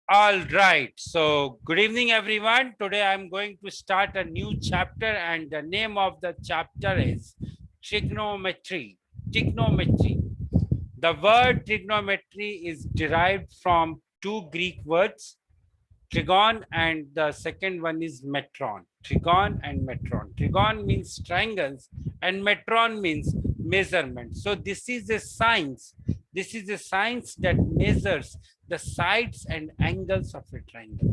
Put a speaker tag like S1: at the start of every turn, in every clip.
S1: All right. So, good evening, everyone. Today, I'm going to start a new chapter, and the name of the chapter is trigonometry. Trigonometry. The word trigonometry is derived from two Greek words, trigon, and the second one is metron. Trigon and metron. Trigon means triangles, and metron means measurement. So, this is a science. This is a science that measures the sides and angles of a triangle.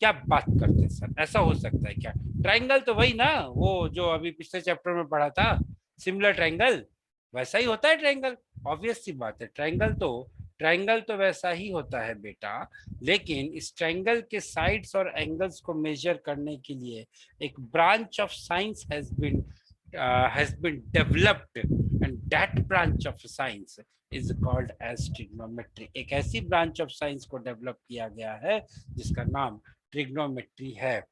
S1: क्या बात करते हैं sir, ऐसा हो सकता है क्या? Triangle तो वही ना, वो जो अभी पिछले चैप्टर में पढ़ा था, सिमिलर ट्राइंगल, वैसा ही होता है ट्राइंगल। ऑब्वियस सी बात है, ट्राइंगल तो वैसा ही होता है बेटा। लेकिन इस ट्राइंगल के साइड्स और एंगल्स को मेजर करने के लिए एक branch of science has been developed, and that branch of science is called as trigonometry। एक ऐसी ब्रांच ऑफ साइंस को डेवलप किया गया है जिसका नाम ट्रिग्नोमेट्री है।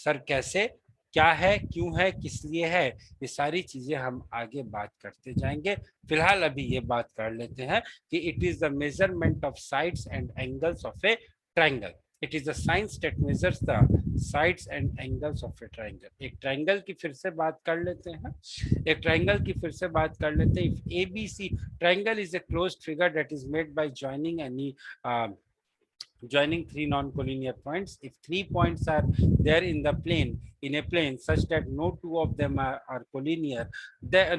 S1: सर कैसे, क्या है, क्यों है, किस लिए है, ये सारी चीजें हम आगे बात करते जाएंगे। फिलहाल अभी ये बात कर लेते हैं कि it is the measurement of sides and angles of a triangle. It is a science that measures the sides and angles of a triangle. एक ट्राइंगल की फिर से बात कर लेते हैं, एक ट्राइंगल की फिर से बात कर लेते हैं। If ABC triangle is a closed figure that is made by joining three non-collinear points. If 3 points are there in the plane, in a plane such that no two of them are collinear,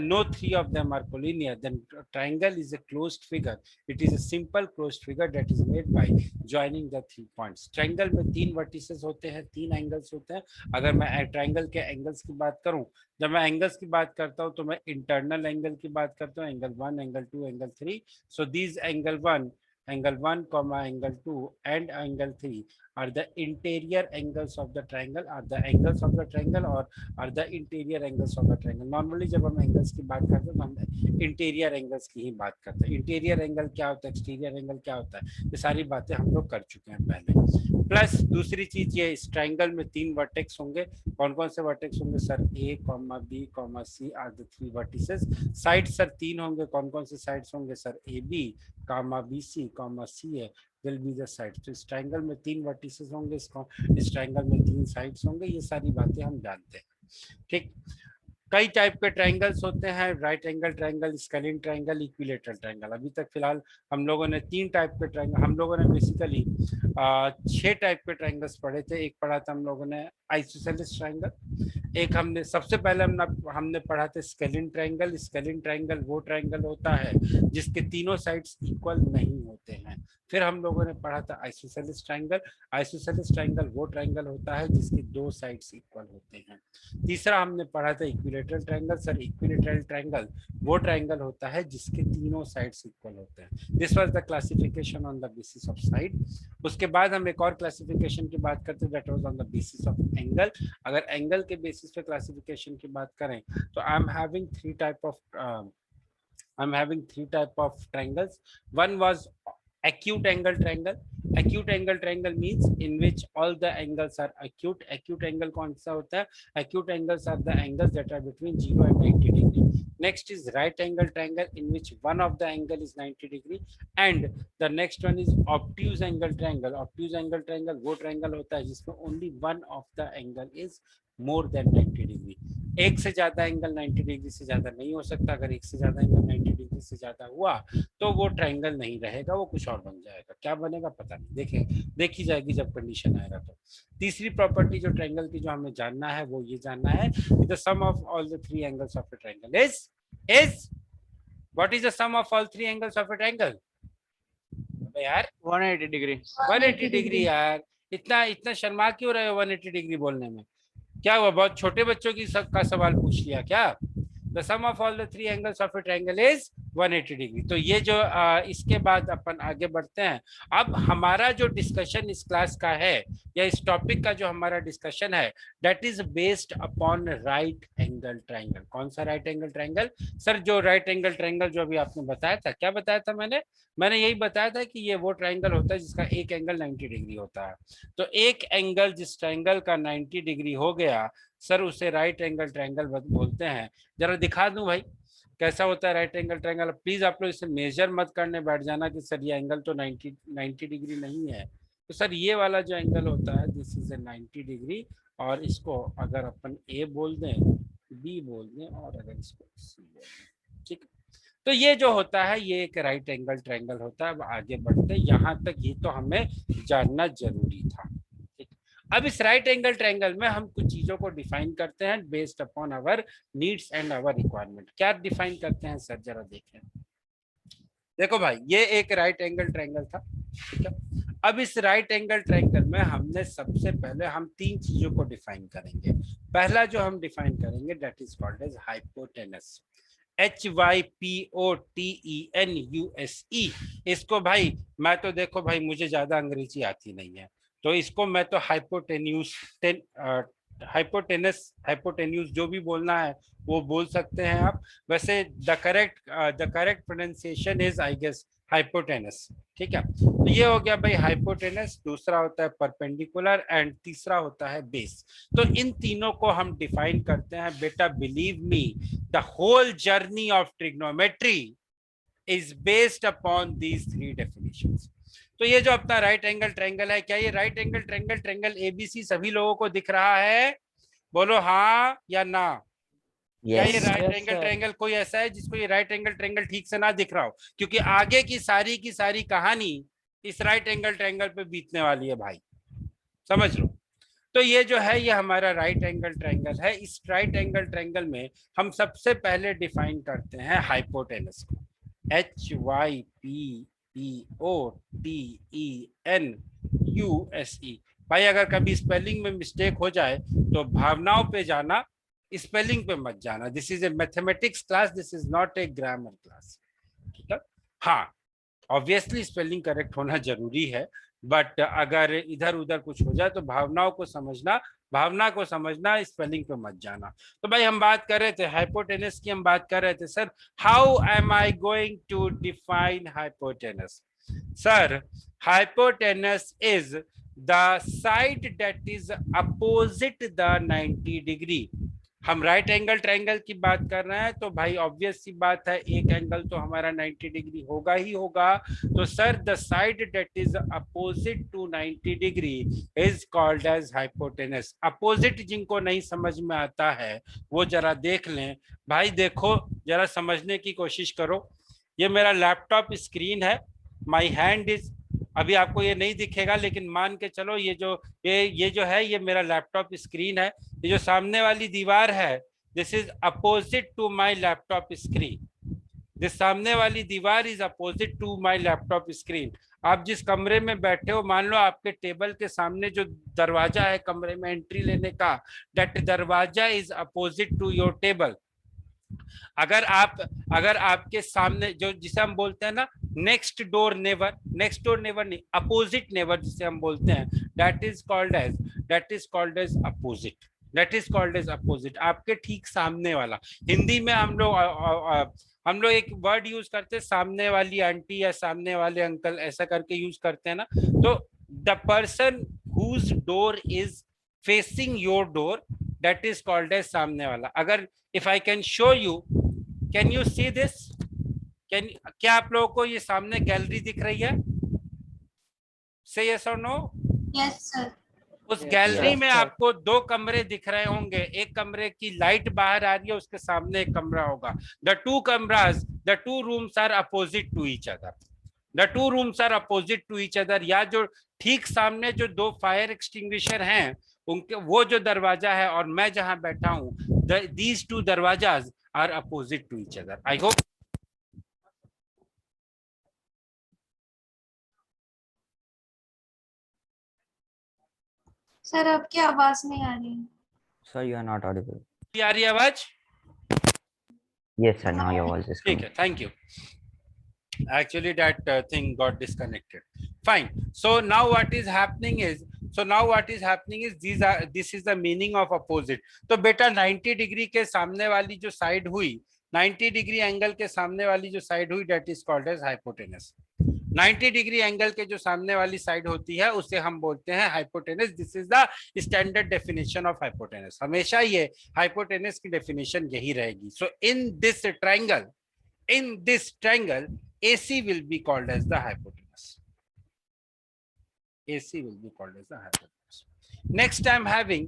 S1: no three of them are collinear, then triangle is a closed figure. It is a simple closed figure that is made by joining the 3 points. Triangle में तीन vertices होते हैं, तीन angles होते हैं। अगर मैं triangle के एंगल्स की बात करूं, जब मैं एंगल्स की बात करता हूं तो मैं इंटरनल एंगल की बात करता हूं, angle 1, angle 2, angle 3। So these angle 1 comma angle 2 and angle 3 are the interior angles of the triangle, are the angles of the triangle or are the interior angles of the triangle। Normally जब हम angles की बात करते हैं तो हम interior angles की ही बात करते हैं। इंटीरियर एंगल क्या होता है, एक्सटीरियर एंगल क्या होता है, ये सारी बातें हम लोग कर चुके हैं पहले। प्लस दूसरी चीज ये, इस ट्राइंगल में तीन वर्टेक्स होंगे। कौन कौन से वर्टेक्स होंगे sir? A, B, C are the three vertices. Side sir तीन होंगे। कौन कौन से साइड्स होंगे sir? AB, BC, CA will be the sides। तो इस ट्राइंगल में तीन वर्टिसेस होंगे, इस ट्राइंगल में तीन साइड्स होंगे। ये सारी बातें हम जानते हैं, ठीक। कई टाइप के ट्राइंगल्स होते हैं, right angle triangle, scalene triangle, equilateral triangle. अभी तक फिलहाल हम लोगों ने तीन टाइप के ट्राइंगल, हम लोगों ने बेसिकली 6 टाइप के ट्राइंगल्स पढ़े थे। एक पढ़ा था हम लोगों ने आइसोसेलेस ट्राइंगल, एक हमने सबसे पहले हमने पढ़ा था स्केलिन ट्राइंगल। स्केलिन ट्राइंगल वो ट्राइंगल होता है जिसके तीनों साइड्स इक्वल नहीं होते हैं। फिर हम लोगों ने पढ़ा था आइसोसेलेस ट्राइंगल। आइसोसेलेस ट्राइंगल वो ट्राइंगल होता है जिसके दो साइड्स इक्वल होते हैं। तीसरा हमने पढ़ा था equilateral triangle. Sir equilateral triangle वो ट्राइंगल होता है जिसके तीनों साइड्स इक्वल होते हैं। This was the classification on the basis of side. उसके बाद हम एक और क्लासिफिकेशन की बात करते हैं, that was on the basis of angle. अगर एंगल के बेसिस पे क्लासिफिकेशन की बात करें तो I'm having three type of triangles. One was acute angle triangle। acute angle triangle means in which all the angles are acute। acute angle कौन सा होता है? acute angles are the angles that are between 0 and 90 degree। next is right angle triangle in which one of the angle is 90 degree, and the next one is obtuse angle triangle। obtuse angle triangle वो triangle होता है जिसमें only one of the angle is more than 90 degree। एक से ज्यादा angle 90 degree से ज्यादा नहीं हो सकता। अगर एक से ज्यादा एंगल 90 डिग्री से ज्यादा हुआ तो वो ट्राइंगल नहीं रहेगा, वो कुछ और बन जाएगा। क्या बनेगा पता नहीं, देखी जाएगी जब कंडीशन आएगा तो। तीसरी प्रॉपर्टी जो ट्राइंगल की जो हमें जानना है वो ये जानना है, the sum of all the three angles of a triangle is what is the sum of all three angles of a triangle? यार
S2: 180 डिग्री।
S1: 180 डिग्री यार, इतना इतना शर्मा क्यों रहे हो 180 डिग्री बोलने में? क्या हुआ, बहुत छोटे बच्चों की का सवाल पूछ लिया क्या? The sum of all the three angles of a triangle is 180 degree. तो ये जो इसके बाद अपन आगे बढ़ते हैं। अब हमारा जो डिस्कशन इस क्लास का है या इस टॉपिक का जो हमारा डिस्कशन है, that is based upon right angle triangle. कौन सा राइट एंगल ट्रायंगल? सर जो राइट एंगल ट्रायंगल जो अभी आपने बताया था, क्या बताया था मैंने यही बताया था कि ये वो ट्रायंगल होता है जिसका एक एंगल 90 डिग्री होता है। तो एक एंगल जिस ट्रायंगल का 90 डिग्री हो गया सर, उसे राइट एंगल ट्रायंगल बोलते हैं। जरा दिखा दूं भाई कैसा होता है राइट एंगल ट्रायंगल। प्लीज आप लोग इसे मेजर मत करने बैठ जाना कि सर ये एंगल तो 90 डिग्री नहीं है, तो सर ये वाला जो एंगल होता है दिस इज ए 90 डिग्री, और इसको अगर अपन ए बोल दें, बी बोल दें, और अगर इसको सी बोल दें, ठीक। तो ये जो होता है ये एक राइट एंगल ट्रायंगल होता है। अब आगे बढ़ते, यहाँ तक ये तो हमें जानना जरूरी था, ठीक। अब इस राइट एंगल ट्रायंगल में हम कुछ चीजों को डिफाइन करते हैं based upon our needs and our requirement. क्या डिफाइन करते हैं सर, जरा देखें। देखो भाई, ये एक राइट एंगल ट्रायंगल था, ठीक है। अब इस राइट एंगल ट्रायंगल में हमने सबसे पहले हम तीन चीजों को डिफाइन करेंगे। पहला जो हम डिफाइन करेंगे that is called as hypotenuse, HYPOTENUSE। इसको भाई मैं तो देखो भाई मुझे ज्यादा अंग्रेजी आती नहीं है, तो इसको मैं तो हाइपोटेन्यूस हाइपोटेन्यूस जो भी बोलना है वो बोल सकते हैं आप। वैसे the correct pronunciation is I guess hypotenuse, ठीक है। तो ये हो गया भाई हाइपोटेनस, दूसरा होता है परपेंडिकुलर, एंड तीसरा होता है बेस। तो इन तीनों को हम डिफाइन करते हैं। बेटा believe me, the whole journey of trigonometry is based upon these three definitions. तो ये जो अपना राइट एंगल ट्रायंगल है, क्या ये right angle triangle triangle ABC सभी लोगों को दिख रहा है? बोलो हाँ या ना। क्या ये राइट एंगल ट्रायंगल कोई ऐसा है जिसको ये राइट एंगल ट्रायंगल ठीक से ना दिख रहा हो? क्योंकि आगे की सारी कहानी इस राइट एंगल ट्रायंगल पे बीतने वाली है भाई, समझ लो। तो ये जो है ये हमारा राइट एंगल ट्रायंगल है। इस राइट एंगल ट्रायंगल में हम सबसे पहले डिफाइन करते हैं हाइपोटेनस को, HYPOTENUSE। भाई अगर कभी स्पेलिंग में मिस्टेक हो जाए तो भावनाओं पे जाना, स्पेलिंग पे मत जाना। This is A mathematics class, this is not a grammar class, ठीक है। हाँ, ऑब्वियसली स्पेलिंग करेक्ट होना जरूरी है, बट अगर इधर उधर कुछ हो जाए तो भावनाओं को समझना, भावना को समझना, स्पेलिंग पे मत जाना। तो भाई हम बात कर रहे थे हाइपोटेनस की, हम बात कर रहे थे sir how am I going to define hypotenuse. Sir hypotenuse is the side that is opposite the 90 degree. हम राइट एंगल ट्रायंगल की बात कर रहे हैं तो भाई ऑब्वियस सी बात है एक एंगल तो हमारा 90 डिग्री होगा ही होगा। तो sir the side that is opposite to 90 degree is called as hypotenuse. Opposite जिनको नहीं समझ में आता है वो जरा देख लें। भाई देखो जरा समझने की कोशिश करो। ये मेरा लैपटॉप स्क्रीन है, माई हैंड इज, अभी आपको ये नहीं दिखेगा लेकिन मान के चलो ये जो है ये मेरा लैपटॉप स्क्रीन है। ये जो सामने वाली दीवार है this is opposite to my laptop screen. This सामने वाली दीवार is opposite to my laptop screen. आप जिस कमरे में बैठे हो, मान लो आपके टेबल के सामने जो दरवाजा है कमरे में एंट्री लेने का, दैट दरवाजा is opposite to your table. अगर आपके सामने जो जिसे हम बोलते हैं ना नेक्स्ट डोर नेवर नहीं, अपोजिट नेवर जिसे हम बोलते हैं, that is called as opposite. That is called as opposite, आपके ठीक सामने वाला। हिंदी में हम लोग एक वर्ड यूज करते हैं सामने वाली आंटी या सामने वाले अंकल, ऐसा करके यूज करते हैं ना। तो the person whose door is facing your door that is called as सामने वाला। अगर if I can show you, can you see this, क्या आप लोगों को ये सामने गैलरी दिख रही है? से यस और नो?
S2: Yes sir.
S1: उस गैलरी में आपको दो कमरे दिख रहे होंगे, एक कमरे की लाइट बाहर आ रही है, उसके सामने एक कमरा होगा। The two rooms are opposite to each other. The two rooms are opposite to each other, या जो ठीक सामने जो दो फायर एक्सटिंग्विशर हैं उनके वो जो दरवाजा है और मैं जहां बैठा हूं, दीज टू दरवाजाज are opposite to each other. I hope.
S2: Sir आपकी आवाज नहीं आ रही है।
S3: Sir, you are not audible.
S1: आ रही है आवाज?
S3: Yes, sir. Now your voice is
S1: ठीक
S3: coming.
S1: है, thank you. Actually that thing got disconnected. Fine. So now what is happening is this is the meaning of opposite. तो बेटा 90 degree के सामने वाली जो साइड हुई, 90 डिग्री एंगल के सामने वाली जो साइड हुई, that is called as hypotenuse। 90 degree angle के जो सामने वाली साइड होती है उसे हम बोलते हैं hypotenuse. This is the standard definition of hypotenuse. हमेशा ये हाइपोटेनस की डेफिनेशन यही रहेगी। So in this triangle AC will be called as the hypotenuse। AC will be called as the hypotenuse. Next I am having,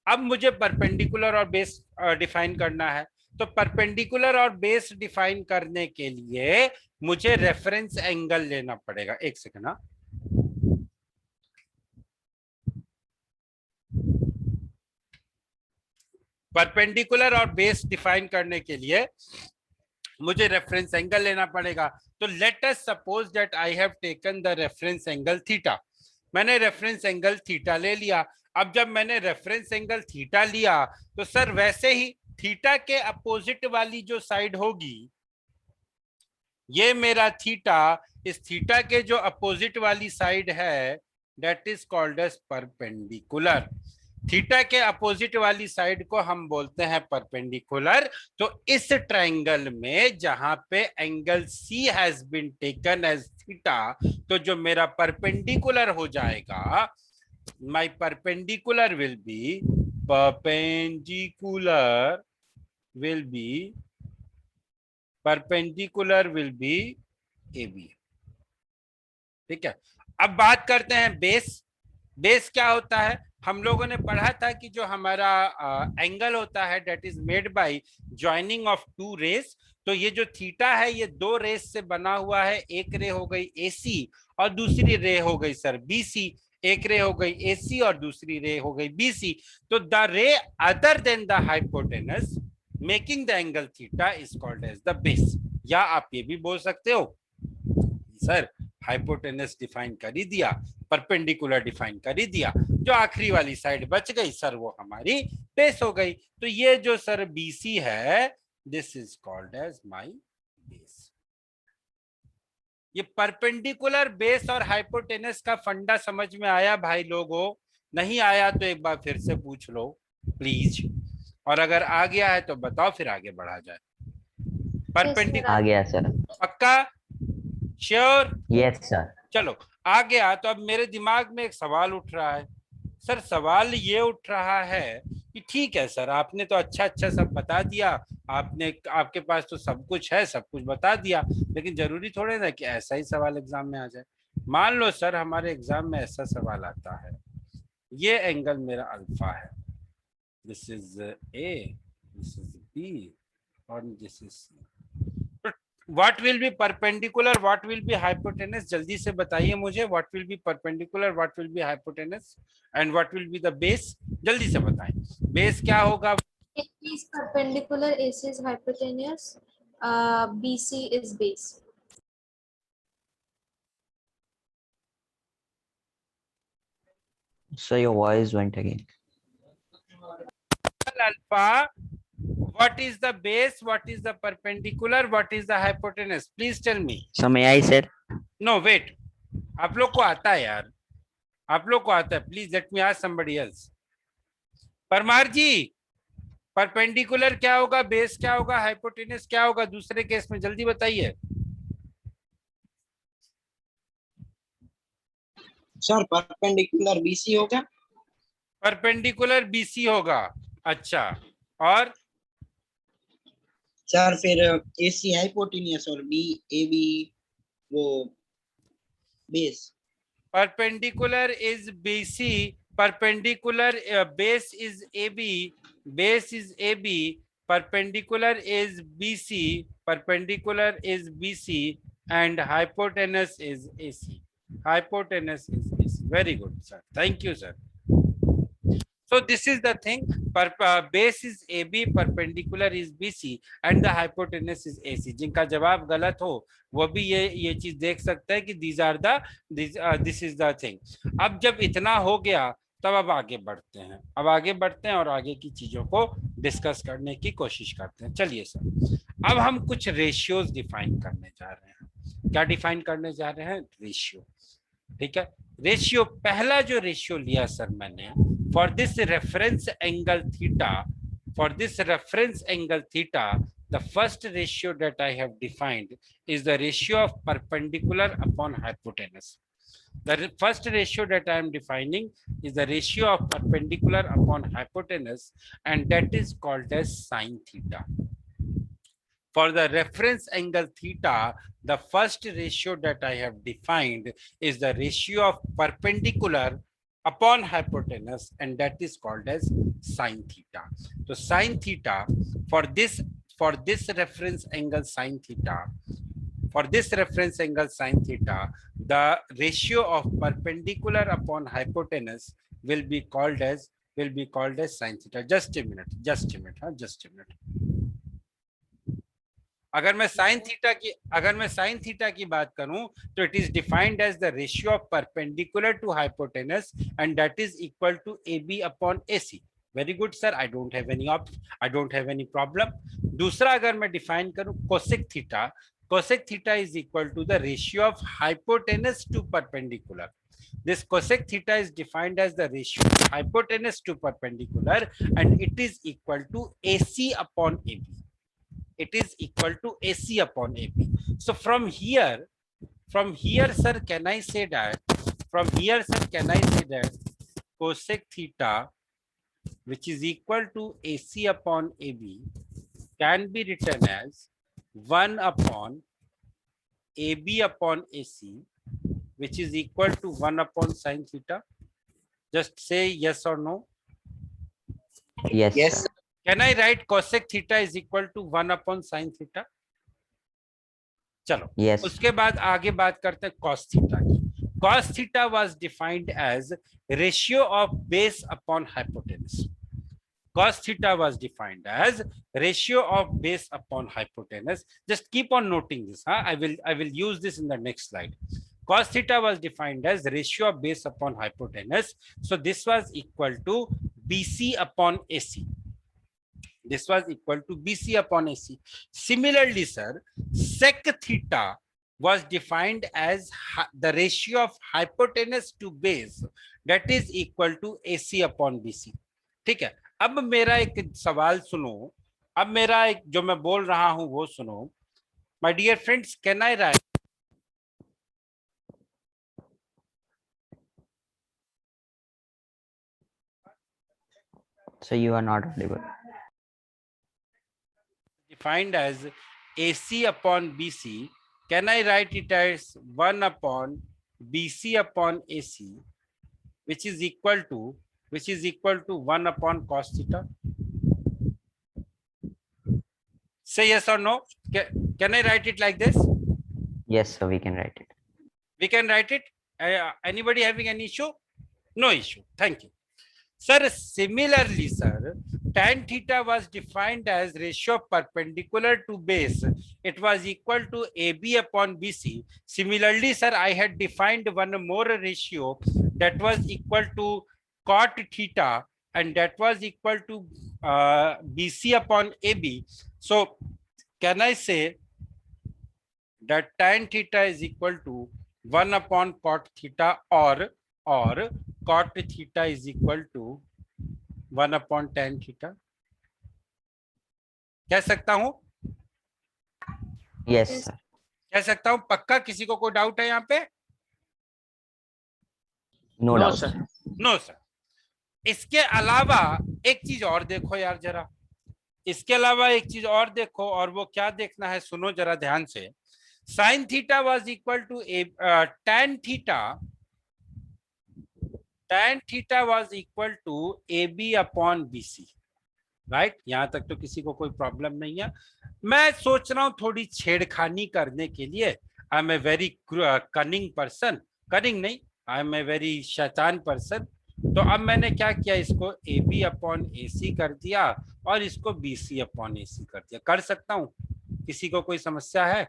S1: अब मुझे perpendicular और base define करना है, तो परपेंडिकुलर और बेस डिफाइन करने के लिए मुझे रेफरेंस एंगल लेना पड़ेगा. एक सेकंड. हाँ, परपेंडिकुलर और बेस डिफाइन करने के लिए मुझे रेफरेंस एंगल लेना पड़ेगा. तो let us suppose that I have taken the reference angle theta. मैंने रेफरेंस एंगल थीटा ले लिया. अब जब मैंने रेफरेंस एंगल थीटा लिया तो सर वैसे ही थीटा के अपोजिट वाली जो साइड होगी, ये मेरा थीटा, इस थीटा के जो अपोजिट वाली साइड है that is called as perpendicular. Theta के अपोजिट वाली साइड को हम बोलते हैं परपेंडिकुलर. तो इस ट्रायंगल में जहां पे angle C has been taken as theta, तो जो मेरा परपेंडिकुलर हो जाएगा, my perpendicular will be perpendicular will be AB. ठीक है. अब बात करते हैं बेस. बेस क्या होता है? हम लोगों ने पढ़ा था कि जो हमारा एंगल होता है that is made by joining of two rays. तो ये जो थीटा है ये दो रेस से बना हुआ है. एक रे हो गई AC और दूसरी रे हो गई सर BC. एक रे हो गई AC और दूसरी रे हो गई BC. तो the ray other than the hypotenuse making the angle theta is called as the base. या आप ये भी बोल सकते हो सर हाइपोटेनस डिफाइन कर ही दिया, परपेंडिकुलर डिफाइन कर ही दिया, जो आखिरी वाली साइड बच गई सर वो हमारी बेस हो गई. तो ये जो सर BC है this is called as my base. ये परपेंडिकुलर बेस और हाइपोटेनस का फंडा समझ में आया भाई लोगों? नहीं आया तो एक बार फिर से पूछ लो प्लीज, और अगर आ गया है तो बताओ, फिर आगे बढ़ा जाए. परपेंडिकुलर
S3: आ गया सर.
S1: पक्का? श्योर?
S3: Yes sir.
S1: चलो आ गया. तो अब मेरे दिमाग में एक सवाल उठ रहा है. सर सवाल ये उठ रहा है कि ठीक है सर आपने तो अच्छा अच्छा सब बता दिया, आपने आपके पास तो सब कुछ है, सब कुछ बता दिया, लेकिन जरूरी थोड़े ना कि ऐसा ही सवाल एग्जाम में आ जाए. मान लो सर हमारे एग्जाम में ऐसा सवाल आता है, ये एंगल मेरा अल्फा है, this is A, this is B और this is C. What will be perpendicular, what will be hypotenuse? जल्दी से बताइए मुझे. What will be perpendicular, what will be hypotenuse and what will be the base? जल्दी से बताएं. Base क्या होगा?
S2: AC is perpendicular, AC is hypotenuse, BC is base.
S3: So your voice went again.
S1: Alpha. What is the base? What is the perpendicular? What is the hypotenuse? Please tell me.
S3: So may I, sir?
S1: No, wait. आप लोग को आता है यार, आप लोग को आता है. Please let me ask somebody else. Parmar ji, perpendicular क्या होगा, बेस क्या होगा, हाइपोटेनस क्या होगा दूसरे केस में? जल्दी बताइए.
S4: सर परपेंडिकुलर BC होगा.
S1: परपेंडिकुलर BC होगा. अच्छा, और
S4: सर फिर AC हाइपोटेन्यूस और AB वो base.
S1: Perpendicular is BC, perpendicular base is AB, base is AB, perpendicular is BC, perpendicular is BC, and hypotenuse is AC. Hypotenuse is AC. Very good, sir. Thank you, sir. So this is the thing. Base is AB, perpendicular is BC, and the hypotenuse is AC. जिनका जवाब गलत हो वो भी ये चीज देख सकता है कि this is the thing. अब जब इतना हो गया तब अब आगे बढ़ते हैं. अब आगे बढ़ते हैं और आगे की चीजों को डिस्कस करने की कोशिश करते हैं. चलिए सर, अब हम कुछ रेशियोज डिफाइन करने जा रहे हैं. क्या डिफाइन करने जा रहे हैं? रेशियो. ठीक है. रेशियो, पहला जो रेशियो लिया सर मैंने, for this reference angle theta, the first ratio that I have defined is the ratio of perpendicular upon hypotenuse. The first ratio that I am defining is the ratio of perpendicular upon hypotenuse, and that is called as sine theta. For the reference angle theta, the first ratio that I have defined is the ratio of perpendicular upon hypotenuse, and that is called as sine theta. So sine theta for this reference angle sine theta, the ratio of perpendicular upon hypotenuse will be called as sine theta. Just a minute. अगर मैं sine theta की बात करूं तो it is defined as the ratio of perpendicular to hypotenuse and that is equal to AB upon AC. Very good sir, I don't have any problem. दूसरा अगर मैं define करूं cosec theta is equal to the ratio of hypotenuse to perpendicular. This cosec theta is defined as the ratio of hypotenuse to perpendicular and it is equal to AC upon AB. It is equal to AC upon AB. So from here, sir, can I say that cosec theta, which is equal to AC upon AB, can be written as 1 upon AB upon AC, which is equal to 1 upon sine theta? Just say yes or no.
S3: Yes,
S4: Yes.
S3: sir.
S1: Can I write cosec theta is equal to 1 upon sine theta? चलो,
S3: Yes.
S1: उसके बाद आगे बात करते हैं cos theta की. Cos theta was defined as ratio of base upon hypotenuse. Cos theta was defined as ratio of base upon hypotenuse. Just keep on noting this. I will use this in the next slide. Cos theta was defined as ratio of base upon hypotenuse. So this was equal to BC upon AC. This was equal to BC upon AC. Similarly, sir, sec theta was defined as the ratio of hypotenuse to base, that is equal to AC upon BC. ठीक है. अब मेरा एक सवाल सुनो. अब मेरा एक जो मैं बोल रहा हूं वो सुनो. My dear friends, can I write?
S3: So you are not audible.
S1: Defined as AC upon BC, can I write it as 1 upon BC upon AC, which is equal to 1 upon cos theta? Say yes or no. Can I write it like this?
S3: Yes, sir, we can write it.
S1: We can write it. Anybody having an issue? No issue. Thank you. Sir, similarly, sir, tan theta was defined as ratio of perpendicular to base. It was equal to AB upon BC. Similarly, sir, I had defined one more ratio that was equal to cot theta, and that was equal to BC upon AB. So, can I say that tan theta is equal to 1 upon cot theta, or cot theta is equal to 1 upon tan theta? कह सकता हूं?
S3: Yes, sir.
S1: कह सकता हूं पक्का? किसी को कोई डाउट है यहाँ पे?
S3: No,
S4: No,
S3: doubt,
S4: sir.
S3: sir.
S1: No sir. इसके अलावा एक चीज और देखो यार जरा. इसके अलावा एक चीज और देखो, और वो क्या देखना है सुनो जरा ध्यान से. Sine theta was equal to tan theta was equal to AB upon BC. Right? यहां तक तो किसी को कोई प्रॉब्लम नहीं है. मैं सोच रहा हूं थोड़ी छेड़खानी करने के लिए. I am a very cunning person. Cunning नहीं, आई एम ए वेरी शैतान पर्सन. तो अब मैंने क्या किया, इसको AB अपॉन AC कर दिया और इसको BC अपॉन AC कर दिया. कर सकता हूं? किसी को कोई समस्या है?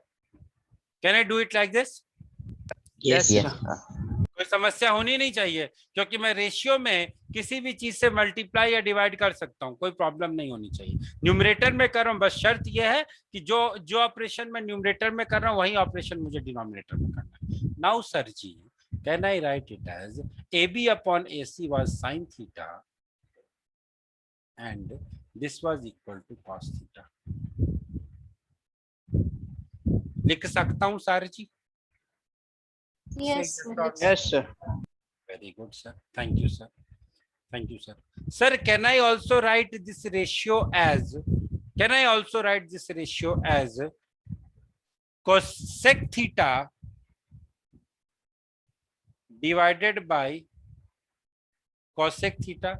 S1: Can I do it like this?
S4: Yes.
S3: Yes, sir.
S1: कोई समस्या होनी नहीं चाहिए, क्योंकि मैं रेशियो में किसी भी चीज से मल्टीप्लाई या डिवाइड कर सकता हूं. कोई प्रॉब्लम नहीं होनी चाहिए. न्यूमरेटर में कर रहा हूं, बस शर्त यह है कि जो ऑपरेशन मैं न्यूमरेटर में कर रहा हूं वही ऑपरेशन मुझे डिनोमिनेटर में करना है. Now sir ji, can I write it as AB upon AC was sin theta and this was equal to cos theta. लिख सकता हूं sir ji?
S2: Yes, sir.
S4: Yes, sir.
S1: Very good, sir. Thank you, sir. Thank you, sir. Sir, can I also write this ratio as? Can I also write this ratio as cosec theta divided by cosec theta?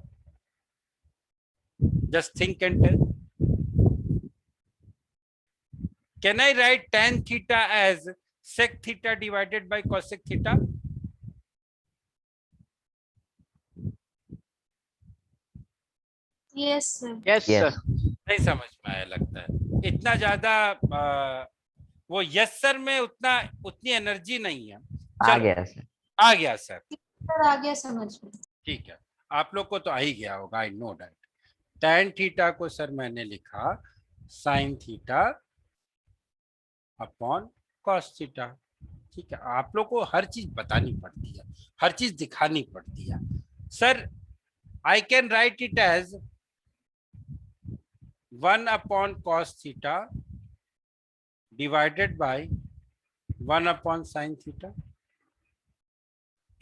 S1: Just think and tell. Can I write tan theta as sec theta divided by cosec theta?
S2: Yes, sir.
S5: Yes,
S3: Yes.
S5: sir.
S1: नहीं समझ में आया लगता है, इतना ज्यादा वो yes sir में उतनी एनर्जी नहीं है।
S3: आ
S1: चलो,
S3: गया सर।
S1: आ गया सर,
S2: सर आ गया समझ में।
S1: ठीक है, आप लोग को तो आ ही गया होगा, I know that. tan theta को सर मैंने लिखा sin theta upon cos theta. ठीक है, आप लोग को हर चीज बतानी पड़ती है, हर चीज दिखानी पड़ती है। Sir I can write it as 1 upon cos theta divided by 1 upon sin theta,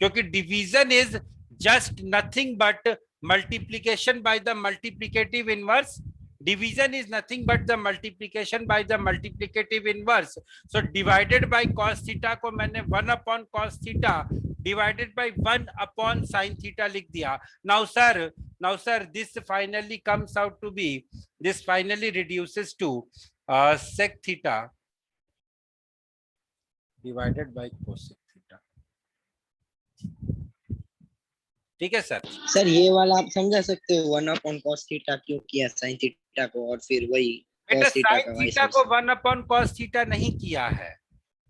S1: क्योंकि division is just nothing but multiplication by the multiplicative inverse. Division is nothing but the multiplication by the multiplicative inverse. So divided by cos theta को मैंने 1 upon cos theta divided by 1 upon sin theta लिख दिया। Now sir, this finally comes out to be, this finally reduces to sec theta divided by cosec theta। ठीक है sir.
S4: Sir ये वाला आप समझा सकते हो 1 अपॉन cos थीटा क्यों किया sin थीटा को, और फिर वही
S1: बेटा
S4: cos थीटा
S1: sin
S4: का
S1: थीटा को 1 अपॉन cos थीटा नहीं किया है,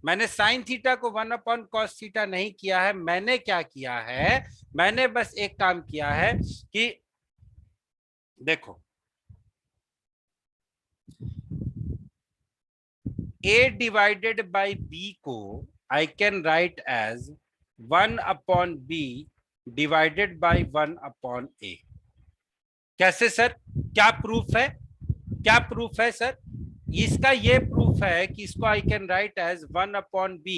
S1: मैंने sin थीटा को 1 अपॉन cos थीटा नहीं किया है। मैंने क्या किया है, मैंने बस एक काम किया है कि देखो a डिवाइडेड बाय b को I can write as 1 upon b divided by 1 upon a। कैसे सर, क्या प्रूफ है, क्या प्रूफ है सर? इसका ये प्रूफ है कि इसको I can write as 1 upon b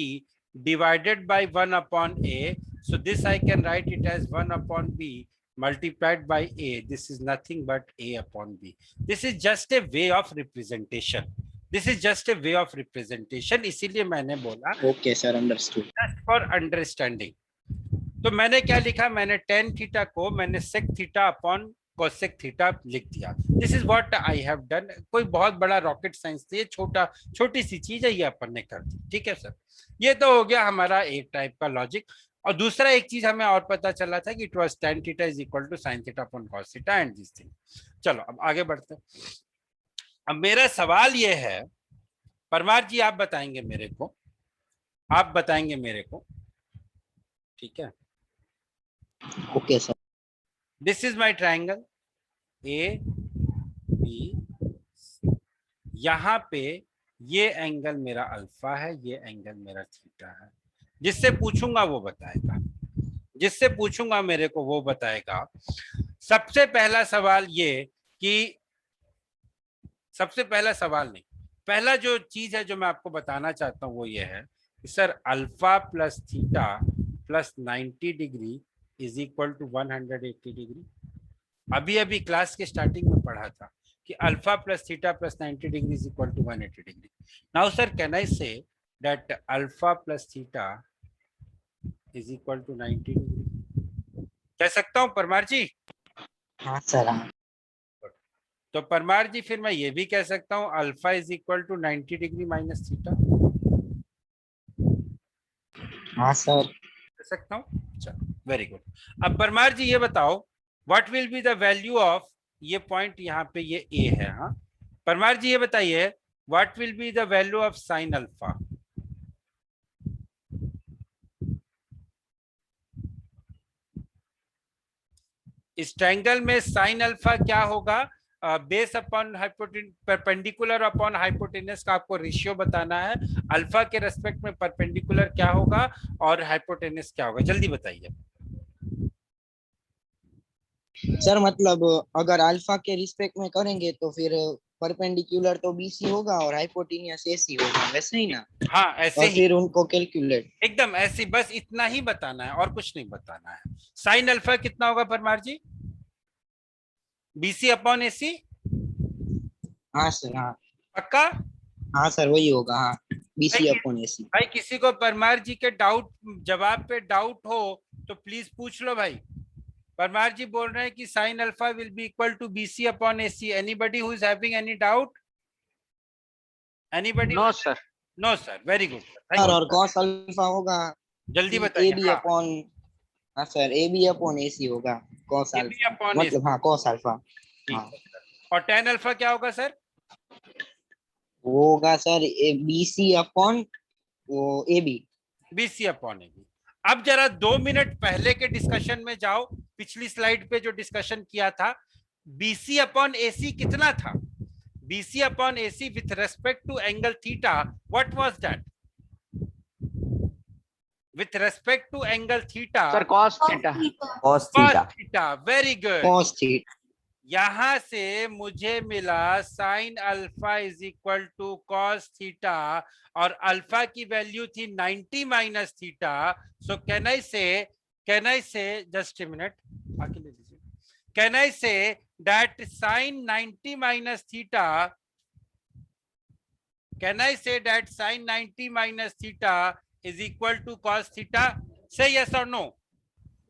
S1: divided by 1 upon a। So this I can write it as 1 upon b multiplied by a. This is nothing but a upon b. This is just a way of representation. This is just a way of representation. इसीलिए मैंने बोला
S4: okay sir, understood.
S1: just for understanding। तो मैंने क्या लिखा, मैंने tan theta को मैंने sec theta upon cosec theta लिख दिया। This is what I have done. कोई बहुत बड़ा रॉकेट साइंस नहीं, छोटी सी चीज है, ये अपन ने कर दी। ठीक है सर, ये तो हो गया हमारा एक टाइप का लॉजिक। और दूसरा एक चीज हमें और पता चला था कि it was tan theta is equal to sin theta upon cos theta and this thing. चलो अब आगे बढ़ते हैं। अब मेरा सवाल ये है, परमार जी आप बताएंगे मेरे को, आप बताएंगे मेरे को, ठीक है?
S4: Okay sir.
S1: This is my triangle A B, यहाँ पे ये एंगल मेरा अल्फा है, ये एंगल मेरा थीटा है। जिससे पूछूंगा वो बताएगा, जिससे पूछूंगा मेरे को वो बताएगा। सबसे पहला सवाल ये कि, सबसे पहला सवाल नहीं, पहला जो चीज है जो मैं आपको बताना चाहता हूँ वो ये है कि sir alpha plus theta plus 90 degree is equal to 180 degree. अभी अभी क्लास के स्टार्टिंग में पढ़ा था कि alpha plus theta plus 90 degree is equal to 180 degree. Now sir can I say that alpha plus theta is equal to 90 degree? कह सकता हूँ परमार जी?
S4: हाँ सर। हाँ
S1: तो परमार जी फिर मैं ये भी कह सकता हूँ alpha is equal to 90 degree minus theta?
S4: हाँ सर।
S1: कह सकता हूँ। चलो वेरी गुड। अब परमार जी ये बताओ what will be the value of, ये पॉइंट यहाँ पे ये ए है, हाँ परमार जी ये बताइए what will be the value of sine alpha? इस ट्रायंगल में साइन अल्फा क्या होगा? Base upon perpendicular upon hypotenuse का आपको रेशियो बताना है। अल्फा के रेस्पेक्ट में परपेंडिकुलर क्या होगा और हाइपोटेनस क्या होगा, जल्दी बताइए
S4: सर। मतलब अगर अल्फा के रिस्पेक्ट में करेंगे तो फिर परपेंडिकुलर तो बीसी होगा और हाइपोटेनियस एसी होगा, वैसे ही ना?
S1: हाँ ऐसे
S4: और
S1: ही,
S4: फिर उनको कैलकुलेट
S1: एकदम ऐसे, बस इतना ही बताना है और कुछ नहीं बताना है। साइन अल्फा कितना होगा Parmar ji? BC upon AC?
S4: हाँ सर, हाँ
S1: पक्का?
S4: हाँ सर, वही होगा। हाँ, बीसी
S1: भाई,
S4: अपॉन एसी।
S1: भाई किसी को परमार जी के डाउट जवाब पे डाउट हो तो प्लीज पूछ लो भाई। परमार जी बोल रहे हैं कि sine alpha will be equal to BC upon AC. Anybody who is having any doubt? Anybody?
S5: No sir.
S1: No sir, very good,
S4: sir और कॉस अल्फा होगा
S1: जल्दी
S4: ए
S1: बताइए।
S4: बी अपॉन, हाँ sir, A B upon AC होगा cos
S1: A B
S4: alpha,
S1: upon AC,
S4: मतलब हाँ cos alpha.
S1: ठीक
S4: हाँ,
S1: है सर। और टेन अल्फा क्या होगा सर?
S4: वो होगा sir A B C upon वो A B.
S1: BC upon A B. अब जरा 2 मिनट पहले के डिस्कशन में जाओ, पिछली स्लाइड पे जो डिस्कशन किया था, बीसी अपॉन एसी कितना था? BC upon AC with respect to angle theta, what was that? With respect to angle theta,
S5: sir cos theta.
S3: cos
S1: cos
S3: theta.
S1: Theta. Very good.
S4: Cos theta.
S1: यहां से मुझे मिला sine alpha is equal to cos theta, और alpha की value थी 90 minus theta. So can I say just a minute, आके ले लीजिए। Can I say that sine 90 minus theta, can I say that sine 90 minus theta is equal to cos theta? Say yes और no?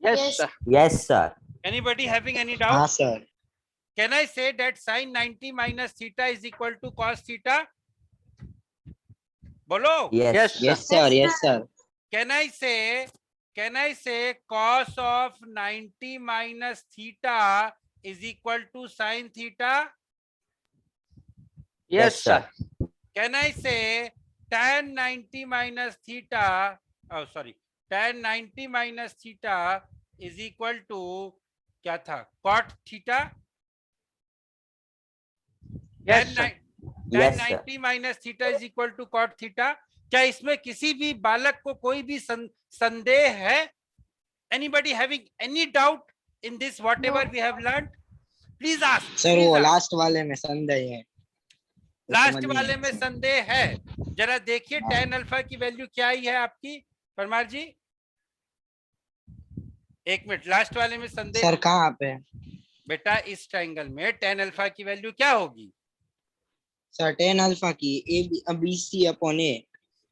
S5: Yes
S2: Yes.
S5: Sir.
S3: Yes, sir.
S1: Anybody having any
S4: हाँ
S1: doubt?
S4: Sir.
S1: Can I say that sin 90 minus theta is equal to cos theta? बोलो।
S3: Yes.
S5: Yes
S4: yes sir, yes sir.
S1: Can I say cos of 90 minus theta is equal to sin theta?
S5: Yes sir.
S1: Can I say tan 90 minus theta? Oh, sorry. Tan 90 minus theta is equal to क्या था? Cot theta?
S5: Yes
S1: tan
S5: sir.
S3: Yes, sir.
S1: 90 minus theta is equal to cot theta. क्या इसमें किसी भी बालक को कोई भी संदेह है? Anybody having any doubt in this whatever
S2: No.
S1: we have learned? Please ask.
S4: Sir वो लास्ट वाले में संदेह है। वो
S1: लास्ट
S4: समझ नहीं
S1: वाले
S4: आया
S1: में
S4: सर।
S1: संदेह है? जरा देखिए
S4: हाँ।
S1: tan अल्फा की वैल्यू क्या आई है आपकी परमार जी? एक मिनट, लास्ट वाले में संदेह
S4: सर कहाँ पे?
S1: बेटा इस ट्रायंगल में tan अल्फा की वैल्यू क्या होगी?
S4: सर टेन अल्फा की A B C upon A.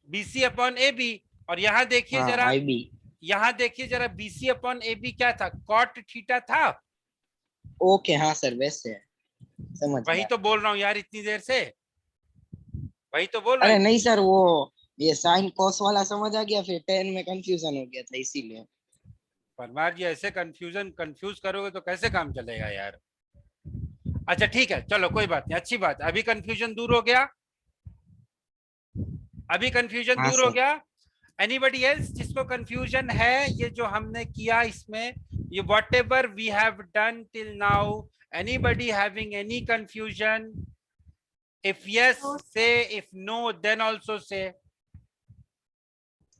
S1: BC upon AB। और यहाँ देखिए जरा,
S4: आई बी।
S1: यहाँ देखिए जरा, BC अपॉन AB क्या था? कॉट थीटा था।
S4: ओके, हाँ सर, वैसे है। समझ
S1: वही
S4: गया।
S1: तो बोल रहा हूँ यार इतनी देर से, वही तो बोल रहा
S4: अरे
S1: हूँ।
S4: नहीं सर, वो ये साइन कॉस वाला समझ आ गया, फिर टेन में कंफ्यूजन हो गया था इसीलिए।
S1: परमार जी ऐसे कंफ्यूज करोगे तो कैसे काम चलेगा यार? अच्छा ठीक है, चलो कोई बात नहीं, अच्छी बात। अभी कंफ्यूजन दूर हो गया, अभी कंफ्यूजन
S4: हाँ
S1: दूर हो
S4: सर।
S1: गया। एनीबडी एल्स जिसको कंफ्यूजन है, ये जो हमने किया इसमें, ये whatever we have done till now, anybody having any confusion? If yes
S2: No.
S1: Say, if no then also say.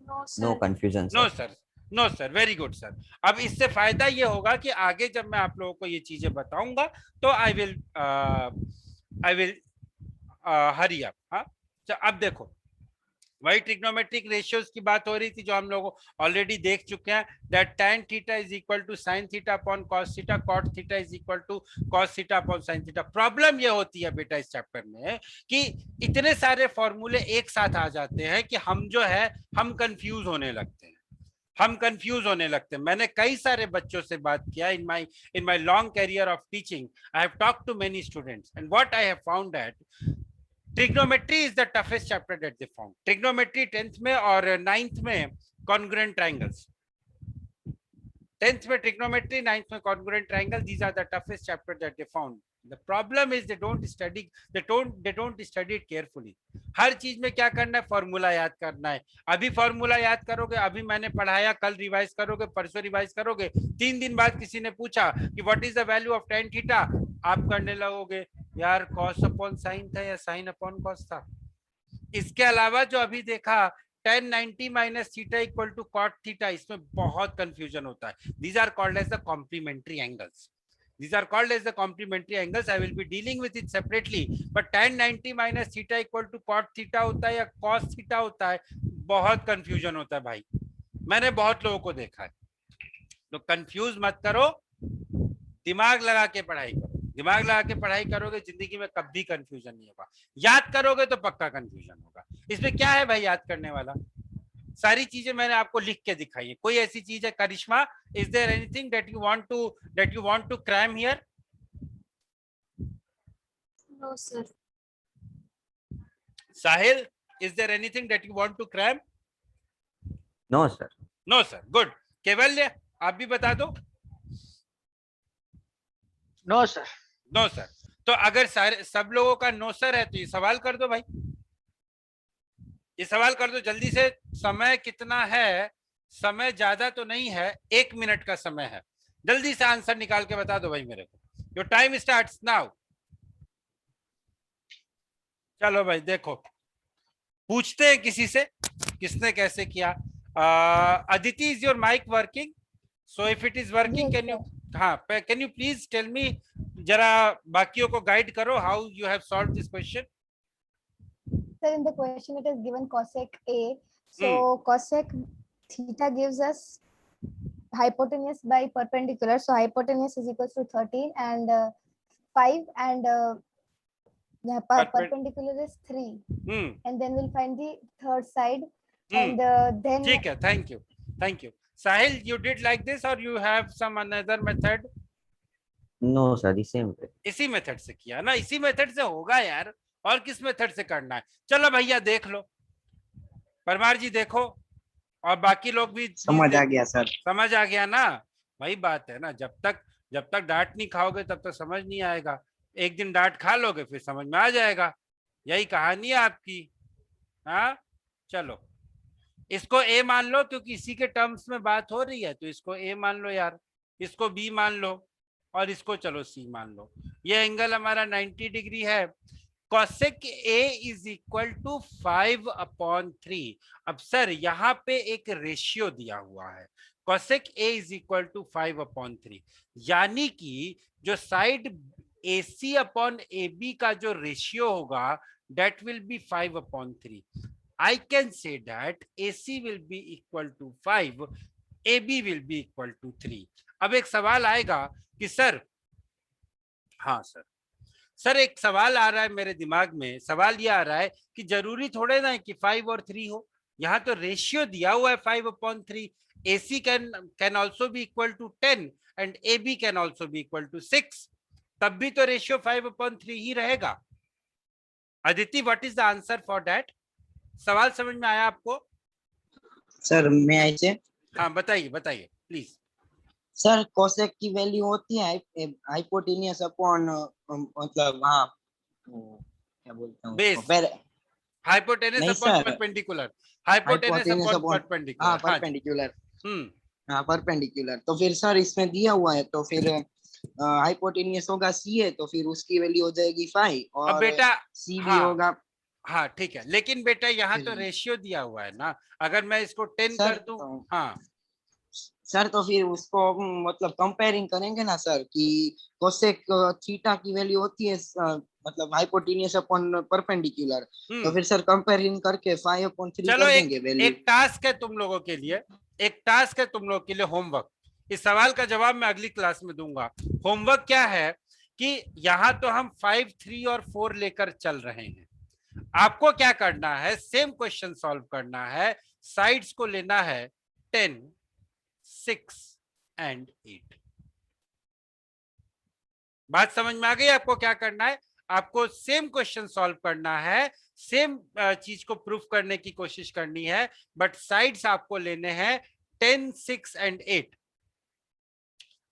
S2: No, sir.
S3: No confusion,
S1: no
S3: sir.
S1: Sir, no sir, very good sir. अब इससे फायदा ये होगा कि आगे जब मैं आप लोगों को ये चीजें बताऊंगा तो आई विल हरी अप। हाँ, अब देखो, वही ट्रिग्नोमेट्रिक रेशियोज की बात हो रही थी जो हम लोग ऑलरेडी देख चुके हैं, that tan theta is equal to sin theta upon cos theta, cot theta is equal to cos theta upon sin theta. Problem ये होती है बेटा इस चैप्टर में कि इतने सारे फॉर्मूले एक साथ आ जाते हैं कि हम जो है हम कंफ्यूज होने लगते हैं, मैंने कई सारे बच्चों से बात किया in my long career of teaching. I have talked to many students and what I have found that trigonometry is the toughest chapter that they found. Trigonometry 10th में और 9th में congruent triangles, 10th में trigonometry, 9th में congruent triangle, these are the toughest chapter that they found. The problem is they don't study it carefully. हर चीज में क्या करना है? फॉर्मूला याद करना है। अभी फॉर्मूला याद करोगे, अभी मैंने पढ़ाया, कल रिवाइज करोगे, परसों रिवाइज करोगे, 3 दिन बाद किसी ने पूछा कि what is the value of tan theta, आप करने लगोगे यार cos अपॉन sin था या sin अपॉन cos था। इसके अलावा जो अभी देखा tan 90 minus theta equal to cot theta, इसमें बहुत कंफ्यूजन होता है। These are called as the complementary angles. I will be dealing with it separately. But tan 90 minus theta equal to cot theta होता है या cos theta होता है, बहुत कंफ्यूजन होता है भाई, मैंने बहुत लोगों को देखा है। तो कंफ्यूज मत करो, दिमाग लगा के पढ़ाई करो, दिमाग लगा के पढ़ाई करोगे जिंदगी में कभी कंफ्यूजन नहीं होगा, याद करोगे तो पक्का कंफ्यूजन होगा। इसमें क्या है भाई याद करने वाला, सारी चीजें मैंने आपको लिख के दिखाई है। कोई ऐसी चीज है Karishma, is there anything that you want to cram here?
S2: No, sir.
S1: Sahil, is there anything that you want to cram?
S3: No, sir.
S1: No sir, good. Kaivalya, आप भी बता दो।
S5: No sir.
S1: No sir. तो अगर सारे सब लोगों का नो सर है तो ये सवाल कर दो भाई, ये सवाल कर दो जल्दी से। समय कितना है? समय ज्यादा तो नहीं है, 1 मिनट का समय है। जल्दी से आंसर निकाल के बता दो भाई मेरे को। Your time starts now. चलो भाई देखो, पूछते हैं किसी से किसने कैसे किया। Aditi, is your mic working? So if it is working,
S6: Yes,
S1: can you, हाँ, can you please tell me, जरा बाकियों को गाइड करो, how you have solve this question?
S6: Sir, in the question it is given cosec A. So cosec theta gives us hypotenuse by perpendicular. So hypotenuse is equals to 13 and 5 and perpendicular is 3. And then we'll find the third side. And then
S1: ठीक है, thank you, thank you. Sahil, you did like this or you have some another method?
S3: No, sir. The same way.
S1: इसी method से किया ना, इसी method से होगा यार, और किस मेथड से करना है? चलो भैया देख लो, परमार जी देखो, और बाकी लोग भी
S4: समझ आ गया सर।
S1: समझ आ गया ना? वही बात है ना, जब तक डांट नहीं खाओगे तब तक समझ नहीं आएगा। एक दिन डांट खा लोगे फिर समझ में आ जाएगा। यही कहानी है आपकी। हाँ चलो, इसको ए मान लो क्योंकि इसी के टर्म्स में बात हो रही है, तो इसको ए मान लो यार, इसको बी मान लो, और इसको चलो सी मान लो। ये एंगल हमारा 90 डिग्री है। cosec A is equal to 5/3। अब सर यहाँ पे एक रेशियो दिया हुआ है, cosec A is equal to 5/3, यानी कि जो साइड AC अपॉन AB का जो रेशियो होगा that will be 5/3. I can say that AC will be equal to 5, AB will be equal to 3. अब एक सवाल आएगा कि सर, हाँ सर एक सवाल आ रहा है मेरे दिमाग में। सवाल ये आ रहा है कि जरूरी थोड़े ना है कि 5 और 3 हो, यहाँ तो रेशियो दिया हुआ है 5/3। AC can also be equal to 10 and AB can also be equal to 6, तब भी तो रेशियो 5/3 ही रहेगा। Aditi, what is the answer for that? सवाल समझ में आया आपको?
S4: सर मैं ऐसे,
S1: हाँ बताइए बताइए प्लीज।
S4: सर कोसेक की वैल्यू होती है हाइपोटेनियस अपॉन, मतलब हाँ क्या बोलते हैं
S1: बेस।
S4: उसको,
S1: हाइपोटेनस
S4: नहीं
S1: upon
S4: sir,
S1: perpendicular, hypotenuse upon
S4: हाँ
S1: परपेंडिकुलर।
S4: परपेंडिकुलर, हाँ परपेंडिकुलर। तो फिर सर इसमें दिया हुआ है, तो फिर हाइपोटेनियस होगा सी है, तो फिर उसकी वैल्यू हो जाएगी 5
S1: अब
S4: और
S1: बेटा,
S4: सी भी
S1: हाँ
S4: होगा।
S1: हाँ ठीक है, लेकिन बेटा यहाँ तो रेशियो दिया हुआ है ना, अगर मैं इसको 10
S4: सर
S1: कर दूं, हाँ
S4: सर तो फिर उसको मतलब कंपेयरिंग करेंगे ना सर, कि कोसेक थीटा की वैल्यू होती है मतलब हाइपोटेनियस अपॉन परपेंडिकुलर, तो फिर सर कंपेयरिंग करके 5/3
S1: चलो
S4: कर देंगे वैल्यू।
S1: एक टास्क है तुम लोगों के लिए, एक टास्क है तुम लोगों के लिए, होमवर्क। इस सवाल का जवाब मैं अगली क्लास में दूंगा। होमवर्क क्या है कि यहाँ तो हम 5, 3 और 4 लेकर चल रहे हैं, आपको क्या करना है, सेम क्वेश्चन सॉल्व करना है। साइड्स को लेना है 10, 6 एंड 8। बात समझ में आ गई आपको? क्या करना है, आपको सेम क्वेश्चन सॉल्व करना है, सेम चीज को प्रूफ करने की कोशिश करनी है, बट साइड्स आपको लेने हैं 10, 6 and 8।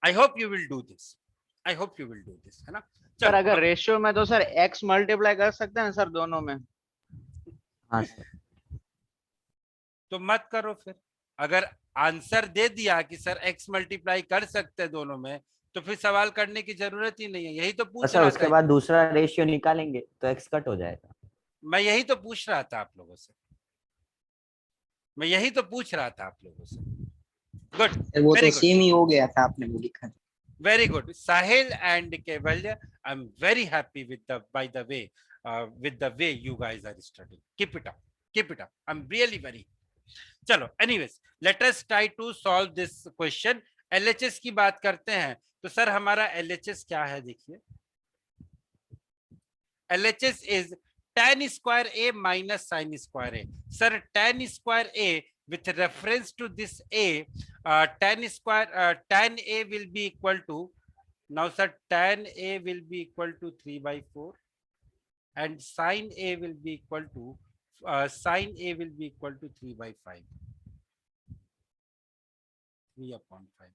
S1: I hope you will do this, I hope you will do this, है ना?
S5: सर अगर रेशियो में तो सर x मल्टीप्लाई कर सकते हैं सर दोनों में?
S3: हाँ सर।
S1: तो मत करो फिर। अगर आंसर दे दिया कि सर x मल्टीप्लाई कर सकते हैं दोनों में, तो फिर सवाल करने की जरूरत ही नहीं है। यही तो पूछ
S3: सर
S1: रहा
S3: उसके
S1: था,
S3: बाद दूसरा रेशियो निकालेंगे तो x कट हो जाएगा।
S1: मैं यही तो पूछ रहा था आप लोगों से, मैं यही तो पूछ रहा था आप लोगों से। गुड,
S4: वो
S1: वेरी
S4: तो सेम ही हो गया था, आपने वो लिखा।
S1: very good. Sahil and Kevalya, I'm very happy with the with the way you guys are studying. Keep it up, keep it up. I'm really very. चलो, anyways, let us try to solve this question. LHS की बात करते हैं, तो sir हमारा LHS क्या है देखिए, LHS is tan square A minus sin square A. Sir, tan square A with reference to this A, tan A will be equal to, now sir, tan A will be equal to 3/4 and sin A will be equal to, sin A will be equal to 3/5. 3/5.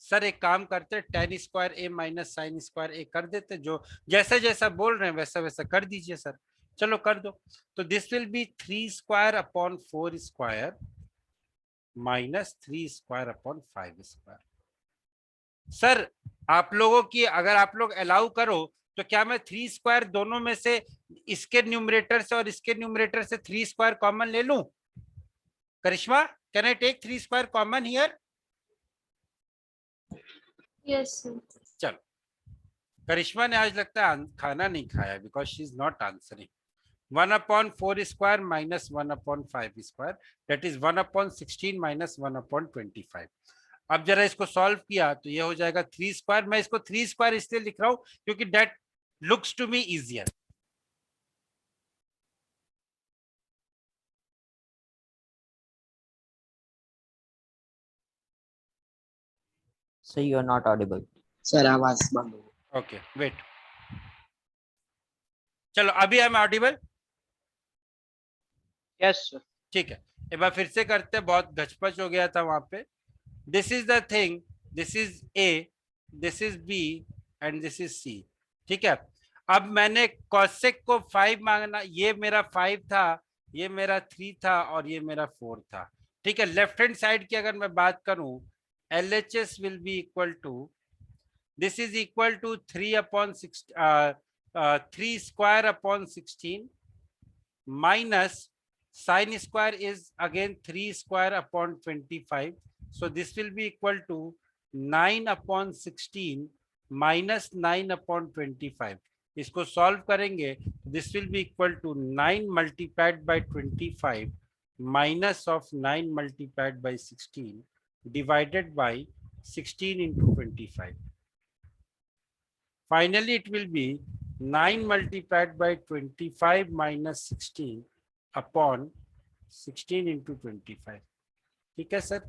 S1: Sir एक काम करते, tan square A minus sin square A कर देते, जो जैसा जैसा बोल रहे हैं वैसा वैसा कर दीजिए सर। चलो कर दो। तो this will be 3 square upon 4 square minus 3 square upon 5 square. Sir आप लोगों की, अगर आप लोग अलाउ करो तो क्या मैं 3 स्क्वायर दोनों में से, इसके न्यूमरेटर से और इसके न्यूमरेटर से 3 स्क्वायर कॉमन ले लूं? Karishma, can I take 3 square common here?
S2: Yes, sir.
S1: चलो, करिश्मा ने आज लगता है खाना नहीं खाया, because she is not answering. 1/4 square minus 1/5 square, that is 1/16 minus 1/25। अब जरा इसको सॉल्व किया तो ये हो जाएगा 3 स्क्वायर। मैं इसको 3 स्क्वायर इसलिए लिख रहा हूं क्योंकि that looks to me easier.
S3: So you are not audible.
S4: Sir आवाज बंद हो।
S1: ओके वेट, चलो अभी I am audible?
S5: Yes sir.
S1: ठीक है, एक बार फिर से करते हैं, बहुत गचपच हो गया था वहां पे। This is the thing, this is A, this is B and this is C. ठीक है, अब मैंने कॉसेक को 5 मांगना, ये मेरा 5 था, ये मेरा 3 था और ये मेरा 4 था। ठीक है, लेफ्ट हैंड साइड की अगर मैं बात करूं, LHS will be equal to, this is equal to 3 square upon 16 minus sin square is again 3 square upon 25. So this will be equal to 9/16 minus 9/25. इसको सॉल्व करेंगे, this will be equal to 9 multiplied by 25 minus of 9 multiplied by 16 divided by 16 into 25. Finally, it will be 9 multiplied by 25 minus 16 upon 16 into 25. ठीक है sir?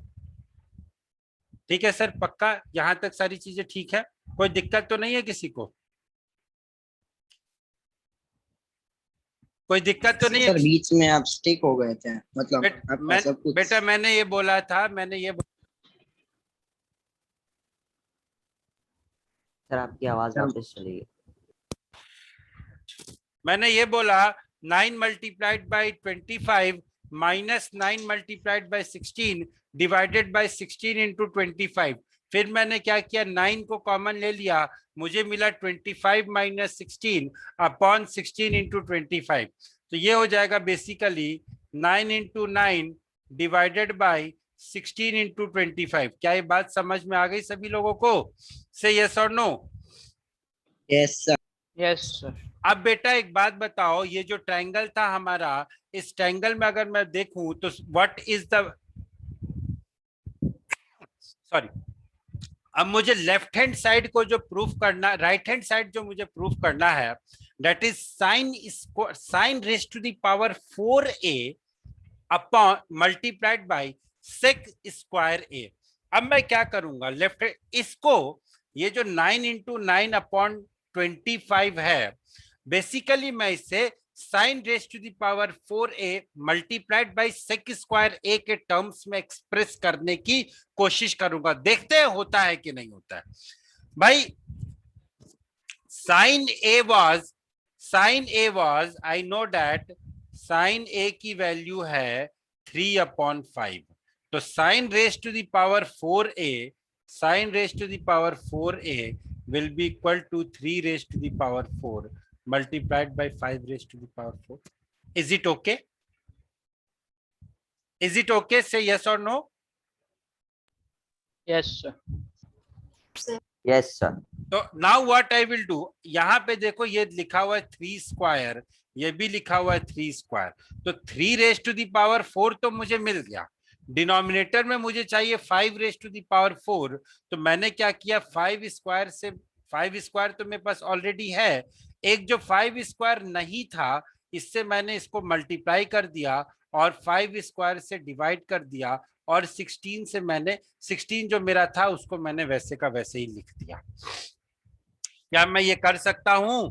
S1: ठीक है sir, पक्का यहां तक सारी चीजें ठीक है? कोई दिक्कत तो नहीं है किसी को? कोई दिक्कत तो नहीं है?
S4: सर बीच में आप स्टिक हो गए थे, मतलब आपका सब कुछ।
S1: बेटा मैंने ये बोला था,
S3: सर आपकी आवाज वापस चली गई।
S1: मैंने ये बोला 9 multiplied by 25 minus 9 multiplied by 16 divided by 16 into 25। फिर मैंने क्या किया, 9 को कॉमन ले लिया, मुझे मिला 25 minus 16 upon 16 into 25। तो ये हो जाएगा basically 9 into 9 divided by 16 into 25। क्या ये बात समझ में आ गई सभी लोगों को? से यस और no?
S4: Yes sir.
S5: Yes sir.
S1: अब बेटा एक बात बताओ, ये जो ट्रायंगल था हमारा, इस ट्रायंगल में अगर मैं देखूं तो व्हाट इज द, सॉरी, अब मुझे लेफ्ट हैंड साइड को जो प्रूफ करना, राइट हैंड साइड जो मुझे प्रूफ करना है, that is sine raise to the power 4a upon multiplied by sec square a। अब मैं क्या करूंगा, लेफ्ट इसको, ये जो 9 into 9 upon 25 है, बेसिकली मैं इसे sine raise to the power 4a multiplied by sec square a के टर्म्स में एक्सप्रेस करने की कोशिश करूंगा। देखते हैं होता है कि नहीं होता है। भाई sine a was I know that sine a की वैल्यू है 3/5। तो sine raise to the power 4a, sin raised to the power 4a will be equal to 3 raised to the power 4 multiplied by 5 raised to the power 4. Is it okay? Is it okay? Say yes or no.
S5: Yes sir.
S3: Yes sir.
S1: तो now what I will do, यहाँ पे देखो ये लिखा हुआ है 3 square, ये भी लिखा हुआ है 3 स्क्वायर। तो 3 रेज़ टू द पावर 4 तो मुझे मिल गया, डिनोमिनेटर में मुझे चाहिए 5 रेज़ टू द पावर 4। तो मैंने क्या किया, 5 स्क्वायर से, 5 स्क्वायर तो मेरे पास ऑलरेडी है, एक जो 5 स्क्वायर नहीं था, इससे मैंने इसको मल्टीप्लाई कर दिया और 5 स्क्वायर से डिवाइड कर दिया, और 16 से मैंने 16 जो मेरा था उसको मैंने वैसे का वैसे ही लिख दिया। क्या मैं ये कर सकता हूं?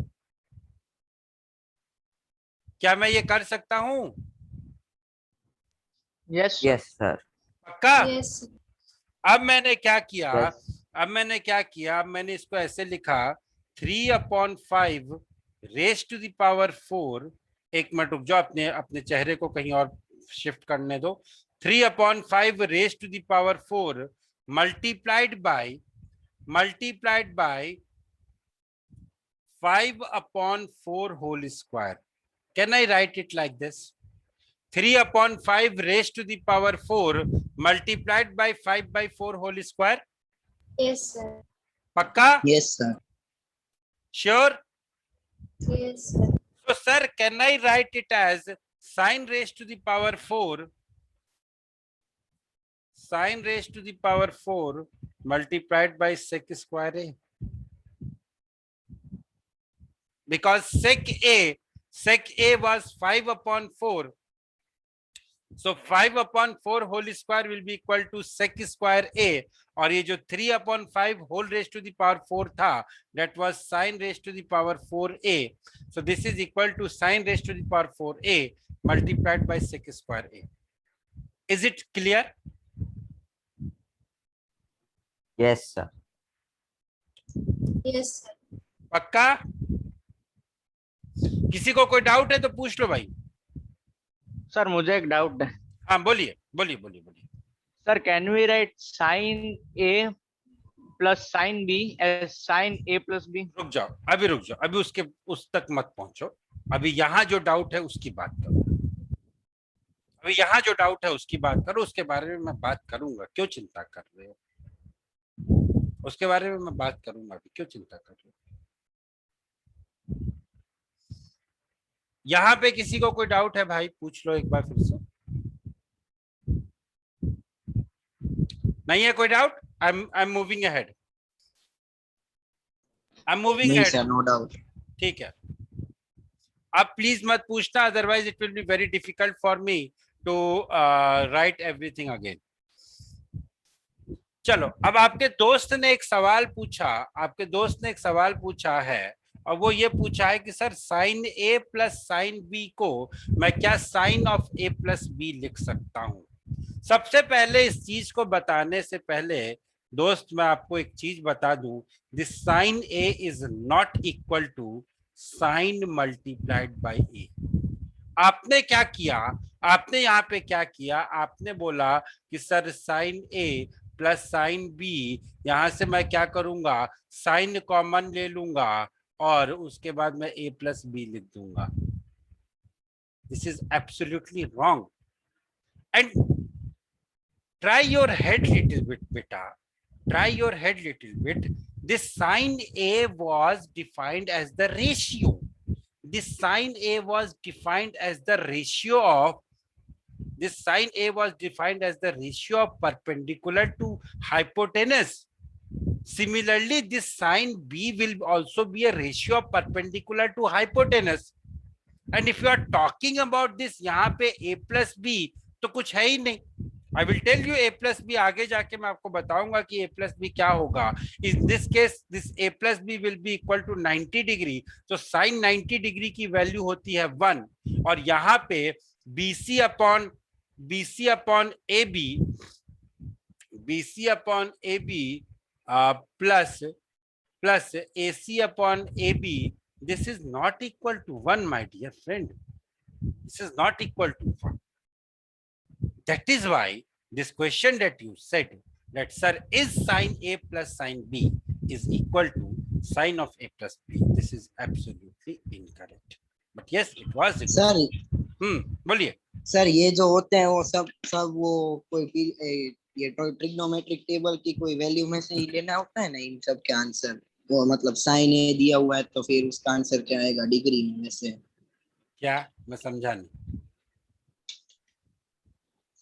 S1: क्या मैं ये कर सकता हूं?
S5: Yes
S3: Yes, sir.
S1: पक्का?
S2: Yes.
S1: अब मैंने क्या किया?
S3: Yes.
S1: अब मैंने इसको ऐसे लिखा, 3/5 रेज टू द पावर 4। एक मिनट रुक जाओ, अपने अपने चेहरे को कहीं और शिफ्ट करने दो। 3/5 raise to the power 4 multiplied by 5/4 whole square. Can I write it like this? 3/5 raised to the power 4 multiplied by 5/4 whole square.
S2: Yes, sir.
S1: Pakka?
S4: Yes, sir.
S1: Sure?
S2: Yes, sir.
S1: So, sir, can I write it as sine raised to the power 4? Sine raised to the power 4 multiplied by sec square A. Because sec A was 5/4. So 5/4 whole square will be equal to sec square A. और ये जो 3/5 whole raised to the power 4 था, that was sine raised to the power 4A. So this is equal to sine raised to the power 4A multiplied by sec square A. Is it clear?
S3: Yes, sir.
S2: Yes, sir.
S1: पक्का? किसी को कोई doubt है तो पूछ लो भाई।
S5: Sir मुझे एक डाउट है
S1: हाँ बोलिए बोलिए बोलिए बोलिए।
S5: Sir, can we write sine A plus sine B as sine A plus B?
S1: रुक जाओ, अभी रुक जाओ, अभी उसके उस तक मत पहुंचो। अभी यहाँ जो डाउट है उसकी बात करो। अभी यहाँ जो डाउट है उसकी बात करो, उसके बारे में मैं बात करूंगा। क्यों चिंता कर रहे हो? उसके बारे में मैं बात करूंगा, अभी क्यों चिंता कर रहे हो? यहाँ पे किसी को कोई डाउट है भाई, पूछ लो एक बार फिर से। नहीं है कोई doubt? I am moving ahead. I am moving
S4: नहीं
S1: अहेड।
S4: Sir, no doubt.
S1: ठीक है, अब प्लीज मत पूछना, otherwise it will be very difficult for me to write everything again. चलो, अब आपके दोस्त ने एक सवाल पूछा है, और वो ये पूछा है कि sir sine A plus sine B को मैं क्या sine of A plus B लिख सकता हूं? सबसे पहले इस चीज को बताने से पहले दोस्त, मैं आपको एक चीज बता दूं, this sine A is not equal to sine multiplied by A. आपने क्या किया? आपने यहाँ पे क्या किया? आपने बोला कि sir sine A plus sine B, यहां से मैं क्या करूंगा, साइन कॉमन ले लूंगा और उसके बाद मैं a प्लस बी लिख दूंगा। This is absolutely wrong. And try your head little bit बेटा, try your head little bit. This sine a was defined as the ratio. This sin a was defined as the ratio of perpendicular to hypotenuse. Similarly, this sin b will also be a ratio of perpendicular to hypotenuse. And if you are talking about this, यहाँ पे a plus b तो कुछ है ही नहीं। I will tell you a plus b, आगे जाके मैं आपको बताऊंगा कि a plus b क्या होगा। In this case, this a plus b will be equal to 90 degree. तो sin 90 डिग्री की वैल्यू होती है 1, और यहाँ पे BC upon AB plus AC upon AB, this is not equal to 1, my dear friend. This is not equal to 1. That is why this question that you said, that sir, is sine A plus sine B is equal to sine of A plus B, this is absolutely incorrect. But yes, it was.
S4: Sir
S1: बोलिए।
S4: Sir ये जो होते हैं वो सब वो कोई ये ट्रिग्नोमेट्रिक टेबल की कोई वैल्यू में से ही लेना होता है ना इन सब के आंसर? वो मतलब साइन ए दिया हुआ है तो फिर उसका आंसर क्या आएगा डिग्री में से?
S1: क्या? मैं समझा नहीं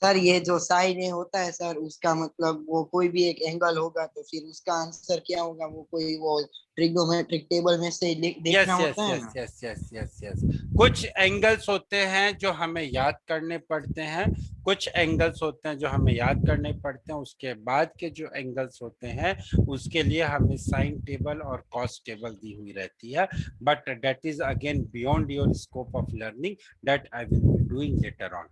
S4: सर। ये जो साइन ए होता है सर, उसका मतलब वो कोई भी एक एंगल होगा तो फिर उसका आंसर क्या होगा? वो कोई वो ट्रिग्नोमेट्रिक टेबल में से
S1: यस
S4: देखना
S1: यस
S4: होता है
S1: यस
S4: ना।
S1: यस यस यस यस कुछ एंगल्स होते हैं जो हमें याद करने पड़ते हैं, कुछ एंगल्स होते हैं जो हमें याद करने पड़ते हैं, उसके बाद के जो एंगल्स होते हैं उसके लिए हमें साइन टेबल और कॉस टेबल दी हुई रहती है, but that is again beyond your scope of learning, that I will be doing later on,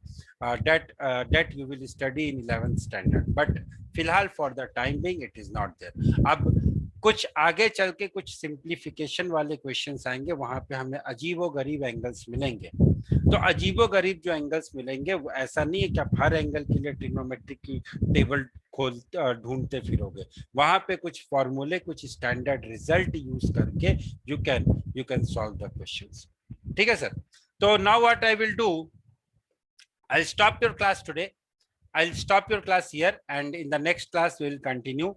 S1: that you will study in 11th standard, but फिलहाल for the time being it is not there. अब कुछ आगे चल के कुछ simplification वाले questions आएंगे, वहां पे हमें अजीबो गरीब एंगल्स मिलेंगे। तो अजीबो गरीब जो एंगल्स मिलेंगे वो ऐसा नहीं है कि आप हर एंगल के लिए ट्रिग्नोमेट्रिक की टेबल खोल ढूंढते फिरोगे, वहां पे कुछ फॉर्मूले, कुछ स्टैंडर्ड रिजल्ट यूज करके you can solve the questions. ठीक है सर। तो now what I will do, I will stop your class today, I'll stop your class here, and in the next class we will continue.